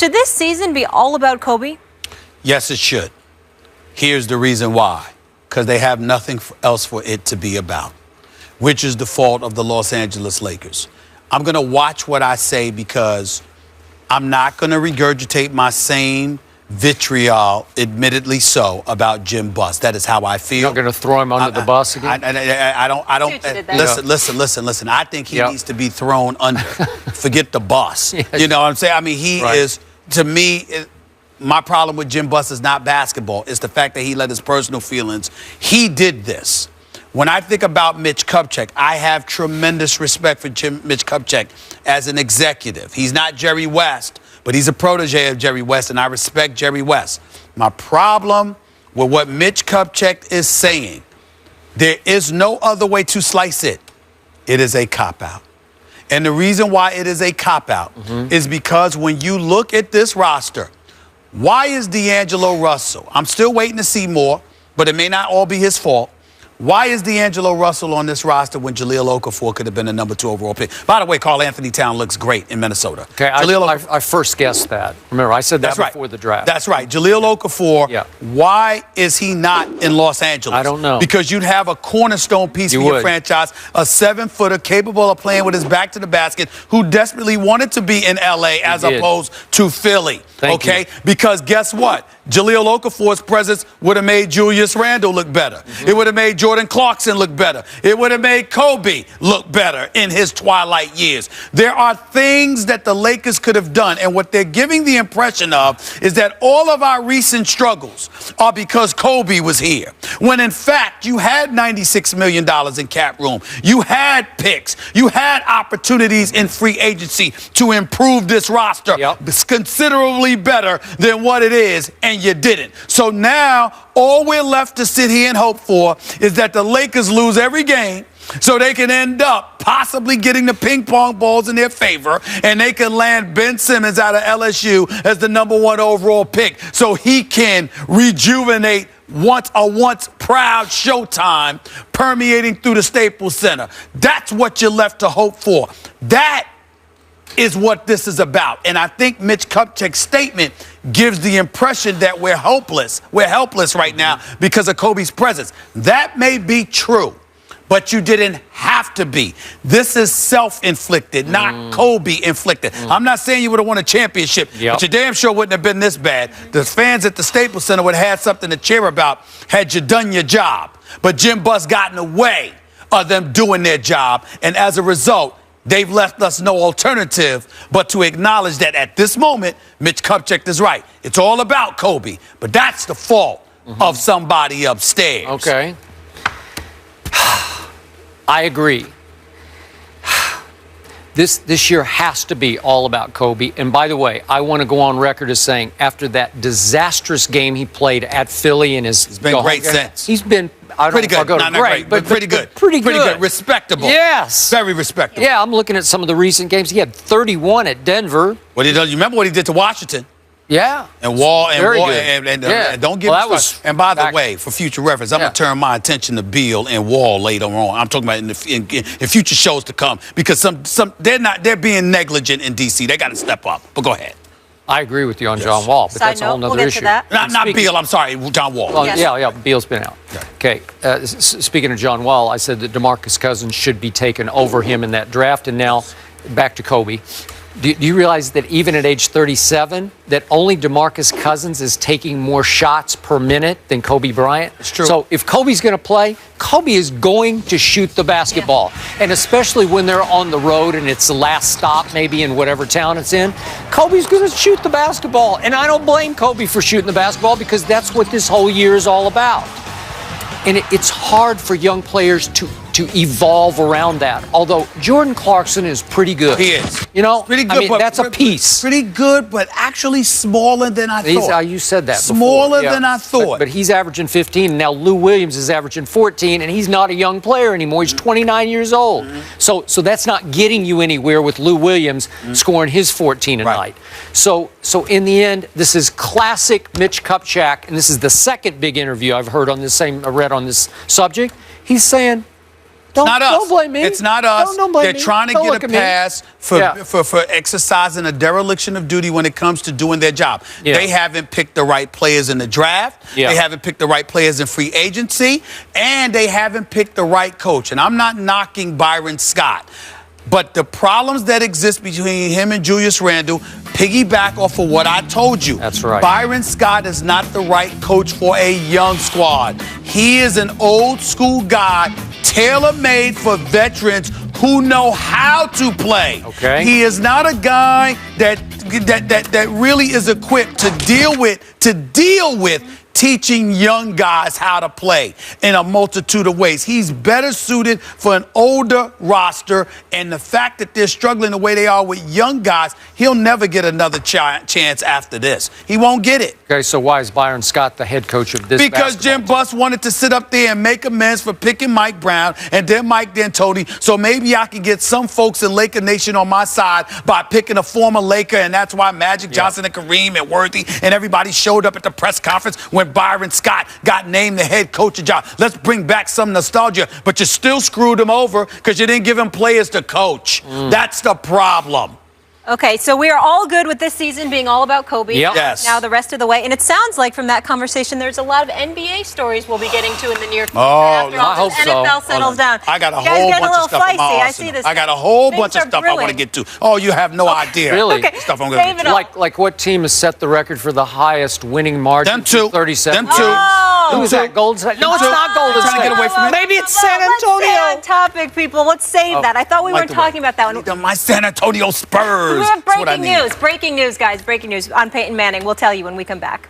Should this season be all about Kobe? Yes, it should. Here's the reason why. Because they have nothing else for it to be about, which is the fault of the Los Angeles Lakers. I'm going to watch what I say because I'm not going to regurgitate my same vitriol, admittedly so, about Jim Buss. That is how I feel. You're not going to throw him under the bus again? I don't. Listen. I think he needs to be thrown under. Forget the bus. Yes. You know what I'm saying? I mean, he is, to me, my problem with Jim Buss is not basketball. It's the fact that he let his personal feelings. He did this. When I think about Mitch Kupchak, I have tremendous respect for Mitch Kupchak as an executive. He's not Jerry West, but he's a protege of Jerry West, and I respect Jerry West. My problem with what Mitch Kupchak is saying, there is no other way to slice it. It is a cop-out. And the reason why it is a cop-out is because when you look at this roster, why is D'Angelo Russell? I'm still waiting to see more, but it may not all be his fault. Why is D'Angelo Russell on this roster when Jahlil Okafor could have been the number 2 overall pick? By the way, Karl Anthony Towns looks great in Minnesota. Okay, I first guessed that. Remember, I said that before the draft. That's right. Jahlil Okafor, why is he not in Los Angeles? I don't know. Because you'd have a cornerstone piece for your franchise, a 7-footer capable of playing with his back to the basket, who desperately wanted to be in L.A. as opposed to Philly. Thank you. Because guess what? Jahlil Okafor's presence would have made Julius Randle look better. It would have made Jordan Clarkson look better. It would have made Kobe look better in his twilight years. There are things that the Lakers could have done, and what they're giving the impression of is that all of our recent struggles are because Kobe was here. When in fact, you had $96 million in cap room. You had picks. You had opportunities in free agency to improve this roster considerably better than what it is, and you didn't. So now all we're left to sit here and hope for is that the Lakers lose every game so they can end up possibly getting the ping pong balls in their favor, and they can land Ben Simmons out of LSU as the number 1 overall pick so he can rejuvenate a once proud Showtime permeating through the Staples Center. That's what you're left to hope for. That is what this is about. And I think Mitch Kupchak's statement gives the impression that we're hopeless. We're helpless right now because of Kobe's presence. That may be true, but you didn't have to be. This is self-inflicted, not Kobe-inflicted. I'm not saying you would have won a championship, but you damn sure wouldn't have been this bad. The fans at the Staples Center would have had something to cheer about had you done your job. But Jim Buss got in the way of them doing their job, and as a result, they've left us no alternative but to acknowledge that at this moment, Mitch Kupchak is right. It's all about Kobe, but that's the fault of somebody upstairs. Okay. I agree. This year has to be all about Kobe. And by the way, I want to go on record as saying after that disastrous game he played at Philly and his... He's been great since. He's been... Pretty good. Not great, but pretty good. Pretty good. Respectable. Yes. Very respectable. Yeah, I'm looking at some of the recent games. He had 31 at Denver. What he does? You remember what he did to Washington? Yeah. And Wall and Very Wall good. and don't get me started. And by the way, for future reference, I'm gonna turn my attention to Beal and Wall later on. I'm talking about in future shows to come because they're being negligent in DC. They got to step up. But go ahead. I agree with you on John Wall, but that's a whole nother issue. Not Beal, I'm sorry, John Wall. Well, yeah, Beal's been out. Okay, speaking of John Wall, I said that DeMarcus Cousins should be taken over him in that draft, and now back to Kobe. Do you realize that even at age 37, that only DeMarcus Cousins is taking more shots per minute than Kobe Bryant? It's true. So if Kobe's going to play, Kobe is going to shoot the basketball. And especially when they're on the road and it's the last stop maybe in whatever town it's in, Kobe's going to shoot the basketball. And I don't blame Kobe for shooting the basketball because that's what this whole year is all about. And it's hard for young players to evolve around that. Although Jordan Clarkson is pretty good. He is. You know, pretty good, I mean, but that's a piece. Pretty good, but actually smaller than I thought. You said that smaller before. than I thought. But he's averaging 15, and now Lou Williams is averaging 14, and he's not a young player anymore. He's 29 years old. So that's not getting you anywhere with Lou Williams scoring his 14 a night. So in the end, this is classic Mitch Kupchak, and this is the second big interview I've read on this subject. He's saying, Don't, not us. Don't blame me. It's not us. Don't blame They're me. trying to Don't get look a at me. pass for exercising a dereliction of duty when it comes to doing their job. Yeah. They haven't picked the right players in the draft. Yeah. They haven't picked the right players in free agency. And they haven't picked the right coach. And I'm not knocking Byron Scott. But the problems that exist between him and Julius Randle piggyback off of what I told you. That's right. Byron Scott is not the right coach for a young squad. He is an old school guy, tailor-made for veterans who know how to play. Okay. He is not a guy that really is equipped to deal with teaching young guys how to play in a multitude of ways. He's better suited for an older roster, and the fact that they're struggling the way they are with young guys, he'll never get another chance after this. He won't get it. Okay, so why is Byron Scott the head coach of this Because Jim basketball Buss wanted to sit up there and make amends for picking Mike Brown and then Mike D'Antoni, so maybe I can get some folks in Laker Nation on my side by picking a former Laker, and that's why Magic Johnson and Kareem and Worthy and everybody showed up at the press conference when Byron Scott got named the head coach of job. Let's bring back some nostalgia, but you still screwed him over because you didn't give him players to coach. That's the problem. Okay, so we are all good with this season being all about Kobe. Yep. Yes. Now the rest of the way. And it sounds like from that conversation there's a lot of NBA stories we'll be getting to in the near future after I all hope this so. NFL settles down. I got a You guys whole getting bunch a of little stuff in my feisty. I arsenal. see this. I got a whole Things bunch of are stuff I want to brewing. get to. Oh, you have no idea. Really? Okay. Stuff I'm going Save to it get all. to. Like what team has set the record for the highest winning margin? Them two. 37. Them two. Oh. Who is that? Golden State? No, it's two. not Golden Trying to State. get away from it. Maybe it's San Let's Antonio. stay on topic, people. Let's save that. I thought we weren't talking about that one. My San Antonio Spurs. We have That's what I breaking need. news. Breaking news, guys. Breaking news on Peyton Manning. We'll tell you when we come back.